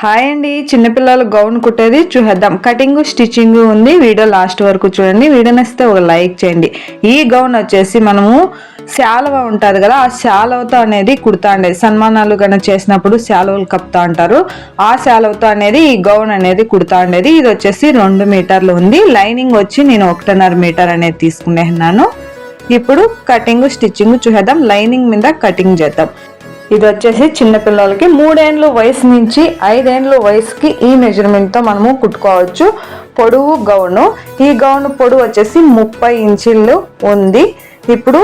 Hi అండి, చిన్నపిల్లలు gown కుట్టేది చూద్దాం. కటింగ్ స్టిచ్చింగ్ ఉంది. వీడియో లాస్ట్ వరకు చూడండి. వీడియో నచ్చితే ఒక లైక్ చేయండి. ఈ గౌన్ వచ్చేసి మనము శాలువ ఉంటుంది కదా, ఆ శాలువతో అనేది కుడతా ఉండేది. సన్మానాలు కనుక చేసినప్పుడు శాలువలు కప్తా అంటారు. ఆ శాలువతో అనేది ఈ గౌన్ అనేది కుడతా ఉండేది. ఇది వచ్చేసి 2 మీటర్లు ఉంది. లైనింగ్ వచ్చి నేను 1.5 మీటర్ అనేది తీసుకునేన్నాను. ఇప్పుడు కటింగ్ స్టిచ్చింగ్ చూద్దాం. లైనింగ్ మీద కటింగ్ చేద్దాం. ఇది వచ్చేసి చిన్నపిల్లలకి 3 ఏళ్ళ వయసు నుంచి 5 ఏళ్ళ వయసుకి ఈ మెజర్మెంట్తో మనము కుట్టుకోవచ్చు. పొడవు గౌను. ఈ గౌన్ పొడవు వచ్చేసి 30 ఇంచీలు ఉంది. ఇప్పుడు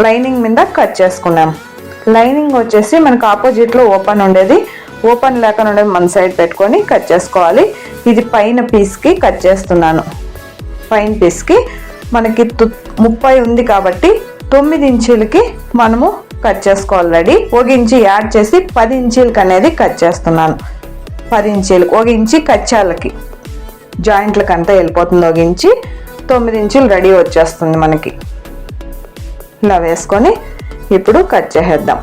లైనింగ్ మీద కట్ చేసుకున్నాం. లైనింగ్ వచ్చేసి మనకు ఆపోజిట్లో ఓపెన్ ఉండేది. ఓపెన్ లేకుండా ఉండేది మన సైడ్ పెట్టుకొని కట్ చేసుకోవాలి. ఇది పైన పీస్కి కట్ చేస్తున్నాను. పైన పీస్కి మనకి 30 ఉంది కాబట్టి 9 ఇంచీలకి మనము కట్ చేసుకోవాలి. రెడీ. 1 ఇంచు యాడ్ చేసి 10 ఇంచీలకి అనేది కట్ చేస్తున్నాను. 10 ఇంచీలకు 1 ఇంచి కచ్చాలకి జాయింట్లకి అంతా వెళ్ళిపోతుంది. 1 ఇంచి 9 ఇంచులు రెడీ వచ్చేస్తుంది మనకి. ఇలా వేసుకొని ఇప్పుడు కట్ చేసేద్దాం.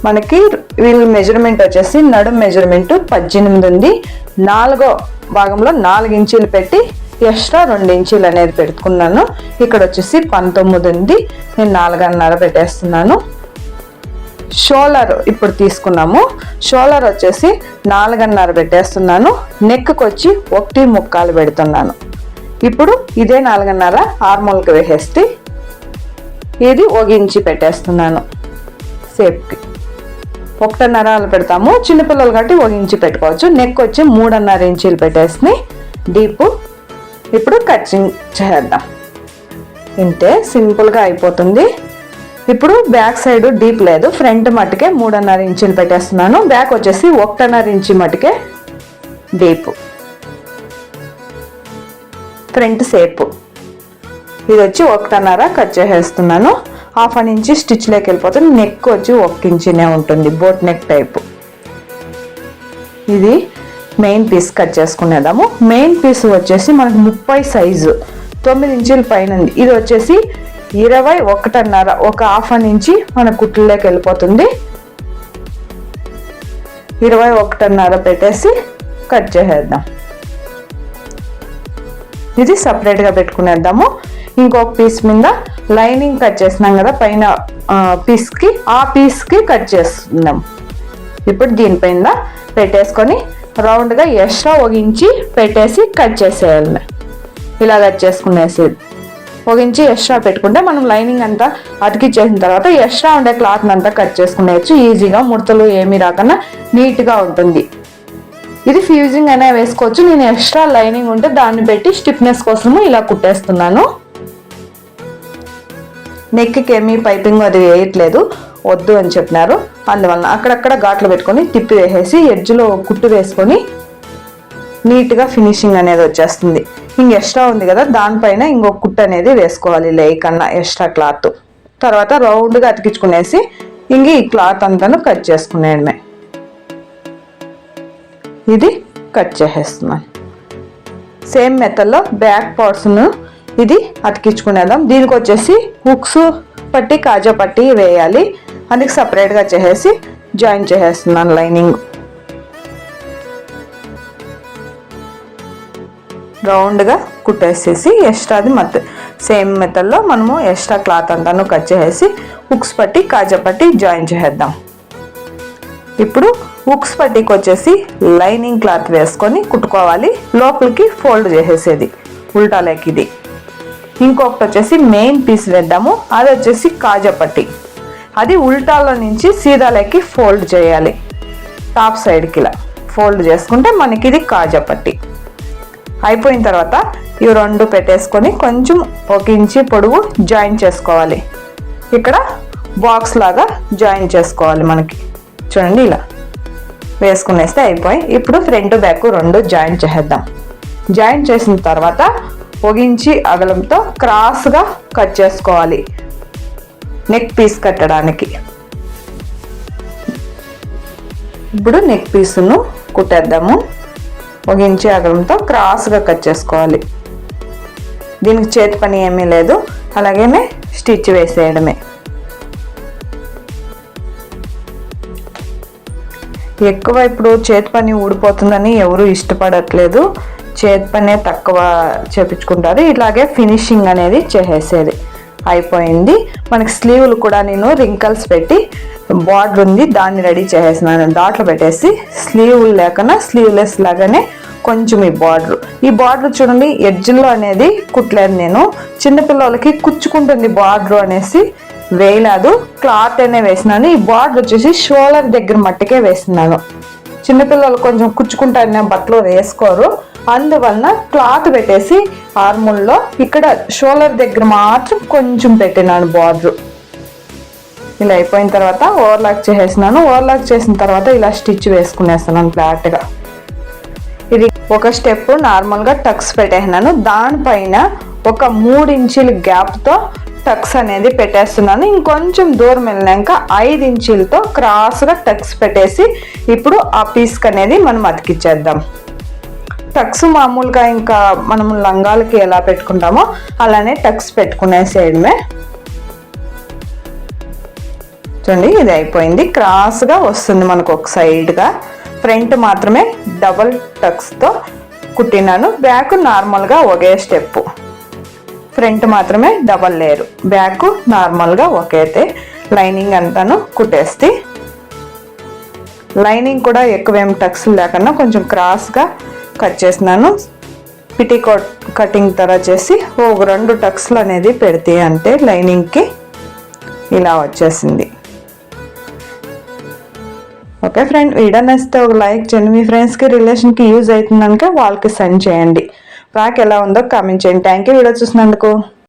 మనకి వీళ్ళ మెజర్మెంట్ వచ్చేసి నడుం మెజర్మెంట్ 18 ఉంది. 4వ భాగంలో 4 ఇంచీలు పెట్టి ఎక్స్ట్రా 2 ఇంచీలు అనేది పెట్టుకున్నాను. ఇక్కడ వచ్చేసి 19 ఉంది. నేను 4.5 పెట్టేస్తున్నాను. షోల్డర్ ఇప్పుడు తీసుకున్నాము. షోల్డర్ వచ్చేసి 4.5 పెట్టేస్తున్నాను. నెక్కి వచ్చి 1.75 పెడుతున్నాను. ఇప్పుడు ఇదే 4.5 ఆర్మోల్కి వేసేస్తే ఇది 1 ఇంచి పెట్టేస్తున్నాను. సేఫ్కి 1.5 పెడతాము. చిన్నపిల్లలు కాబట్టి 1 ఇంచి పెట్టుకోవచ్చు. నెక్ వచ్చి 3.5 ఇంచీలు పెట్టేసి డీప్. ఇప్పుడు కటింగ్ చేద్దాం. ఇంతే, సింపుల్గా అయిపోతుంది. ఇప్పుడు బ్యాక్ సైడ్ డీప్ లేదు, ఫ్రంట్ మట్టుకే 3.5 ఇంచీలు పెట్టేస్తున్నాను. బ్యాక్ వచ్చేసి 1.5 ఇంచి మట్టుకే డీప్. ఫ్రంట్ సేపు ఇది వచ్చి 1.5 కట్ చేసేస్తున్నాను. 1/2 ఇంచి స్టిచ్లోకి వెళ్ళిపోతుంది. నెక్ వచ్చి 1 ఇంచినే ఉంటుంది, బోట్ నెక్ టైపు. ఇది మెయిన్ పీస్ కట్ చేసుకునేదాము. మెయిన్ పీస్ వచ్చేసి మనకు 30 సైజు 9 ఇంచుల పైన ఉంది. ఇది వచ్చేసి 21.5, ఒక 1/2 ఇంచి మన కుట్లలోకి వెళ్ళిపోతుంది. 21.5 పెట్టేసి కట్ చేసేద్దాం. ఇది సపరేట్గా పెట్టుకునేద్దాము. ఇంకొక పీస్ మీద లైనింగ్ కట్ చేసినాం కదా పైన పీస్కి, ఆ పీస్కి కట్ చేస్తున్నాం. ఇప్పుడు దీనిపైన పెట్టేసుకొని రౌండ్గా ఎక్స్ట్రా 1 ఇంచి పెట్టేసి కట్ చేసేయాలి. ఇలా కట్ చేసుకునేసేది. 1 ఇంచి ఎక్స్ట్రా పెట్టుకుంటే మనం లైనింగ్ అంతా అతికిచ్చేసిన తర్వాత ఎక్స్ట్రా ఉండే క్లాత్ అంతా కట్ చేసుకునేయచ్చు. ఈజీగా ముడతలు ఏమీ రాకుండా నీట్గా ఉంటుంది. ఇది ఫ్యూజింగ్ అయినా వేసుకోవచ్చు. నేను ఎక్స్ట్రా లైనింగ్ ఉంటే దాన్ని పెట్టి స్టిఫ్నెస్ కోసము ఇలా కుట్టేస్తున్నాను. నెక్కి ఏమీ పైపింగ్ అది వేయట్లేదు, వద్దు అని చెప్పినారు. అందువలన అక్కడక్కడ ఘాట్లు పెట్టుకొని తిప్పి వేసేసి ఎడ్జ్లో కుట్టు వేసుకొని నీట్గా ఫినిషింగ్ అనేది వచ్చేస్తుంది. ఇంక ఎక్స్ట్రా ఉంది కదా, దానిపైన ఇంకొక కుట్టు అనేది వేసుకోవాలి లేకన్నా ఎక్స్ట్రా క్లాత్. తర్వాత రౌండ్గా అతికించుకునేసి ఇంక ఈ క్లాత్ అంతాను కట్ చేసుకునేయడమే. ఇది కట్ చేసేస్తున్నాను. సేమ్ మెథడ్లో బ్యాక్ పార్ట్స్ను ఇది అతికించుకునేద్దాం. దీనికి వచ్చేసి హుక్స్ పట్టి కాజా పట్టి వేయాలి. అందుకు సపరేట్గా చేసేసి జాయిన్ చేసేస్తున్నాను లైనింగ్. రౌండ్గా కుట్టేసేసి ఎక్స్ట్రాది సేమ్ మెథడ్లో మనము ఎక్స్ట్రా క్లాత్ అంతాను కట్ చేసేసి హుక్స్ పట్టి కాజా పట్టి జాయిన్ చేసేద్దాం. ఇప్పుడు హుక్స్ పట్టికి వచ్చేసి లైనింగ్ క్లాత్ వేసుకొని కుట్టుకోవాలి. లోపలికి ఫోల్డ్ చేసేసేది ఉల్టాలేకి. ఇది ఇంకొకటి వచ్చేసి మెయిన్ పీస్ వేద్దాము. అది వచ్చేసి కాజా పట్టి. అది ఉల్టాలో నుంచి సీదాలేకి ఫోల్డ్ చేయాలి. టాప్ సైడ్కి ఇలా ఫోల్డ్ చేసుకుంటే మనకి ఇది కాజా పట్టి అయిపోయిన తర్వాత ఇవి 2 పెట్టేసుకొని కొంచెం 1 ఇంచి పొడవు జాయిన్ చేసుకోవాలి. ఇక్కడ బాక్స్ లాగా జాయిన్ చేసుకోవాలి. మనకి చూడండి ఇలా వేసుకునేస్తే అయిపోయి. ఇప్పుడు ఫ్రంట్ బ్యాక్ 2 జాయిన్ చేసేద్దాం. జాయిన్ చేసిన తర్వాత 1 ఇంచి అగలంతో క్రాస్గా కట్ చేసుకోవాలి నెక్ పీస్ కట్టడానికి. ఇప్పుడు నెక్ పీస్ను కుట్టేద్దాము. 1 ఇంచి అగలంతో క్రాస్గా కట్ చేసుకోవాలి. దీనికి చేతి పని ఏమీ లేదు, అలాగే స్టిచ్ వేసేయడమే. ఎక్కువ ఇప్పుడు చేతి పని ఊడిపోతుందని ఎవరు ఇష్టపడట్లేదు, చేతి పనే తక్కువ చేపించుకుంటారు. ఇలాగే ఫినిషింగ్ అనేది చేసేది అయిపోయింది. మనకి స్లీవ్లు కూడా నేను రింకల్స్ పెట్టి బార్డర్ ఉంది దాన్ని రెడీ చేసేసినాను. డాట్లు పెట్టేసి స్లీవ్ లేకుండా స్లీవ్లెస్ లాగానే కొంచెం ఈ బార్డర్ చూడండి, ఎడ్జ్లో అనేది కుట్టలేదు నేను. చిన్నపిల్లలకి కుచ్చుకుంటుంది బార్డర్ అనేసి వేయలేదు, క్లాత్ అనే వేసినాను. ఈ బార్డర్ వచ్చేసి షోల్డర్ దగ్గర మట్టుకే వేసినాను. చిన్నపిల్లలు కొంచెం కుచ్చుకుంటారనే బట్టలు వేసుకోరు, అందువలన క్లాత్ పెట్టేసి ఆర్ముల్లో ఇక్కడ షోల్డర్ దగ్గర మాత్రం కొంచెం పెట్టినాను బార్డర్. ఇలా అయిపోయిన తర్వాత ఓవర్లాక్ చేసేసినాను. ఓవర్లాక్ చేసిన తర్వాత ఇలా స్టిచ్ వేసుకునేస్తున్నాను ఫ్లాట్గా. ఇది ఒక స్టెప్ నార్మల్గా టక్స్ పెట్టేసినాను, దానిపైన ఒక 3 ఇంచీల గ్యాప్తో టక్స్ అనేది పెట్టేస్తున్నాను. ఇంకొంచెం దూరం వెళ్ళాక 5 ఇంచీలతో క్రాస్గా టక్స్ పెట్టేసి ఇప్పుడు ఆ పీస్కి అనేది మనం అతికిచ్చేద్దాం. టక్స్ మామూలుగా ఇంకా మనం లంగాలకి ఎలా పెట్టుకుంటామో అలానే టక్స్ పెట్టుకునేసేయడమే. చూడండి ఇది అయిపోయింది, క్రాస్గా వస్తుంది మనకు ఒక సైడ్గా. ఫ్రంట్ మాత్రమే డబల్ టక్స్తో కుట్టినాను, బ్యాక్ నార్మల్గా ఒకే స్టెప్. ఫ్రంట్ మాత్రమే డబల్ లేయర్, బ్యాక్ నార్మల్గా ఒకేతే. లైనింగ్ అంతాను కుట్టేస్తే లైనింగ్ కూడా ఎక్కువేం టక్స్ లేకుండా కొంచెం క్రాస్గా కట్ చేసినాను. పిటికోట్ కటింగ్ తర చేసి ఒక 2 టక్స్లు అనేది పెడితే అంటే లైనింగ్కి ఇలా వచ్చేసింది. ఓకే ఫ్రెండ్, వీడియో నచ్చితే ఒక లైక్ చేయండి, మీ ఫ్రెండ్స్కి రిలేషన్కి యూజ్ అవుతుందనుక వాళ్ళకి సెండ్ చేయండి. ఫ్రాక్ ఎలా ఉందో కామెంట్ చేయండి. థ్యాంక్ యూ వీడియో చూసినందుకు.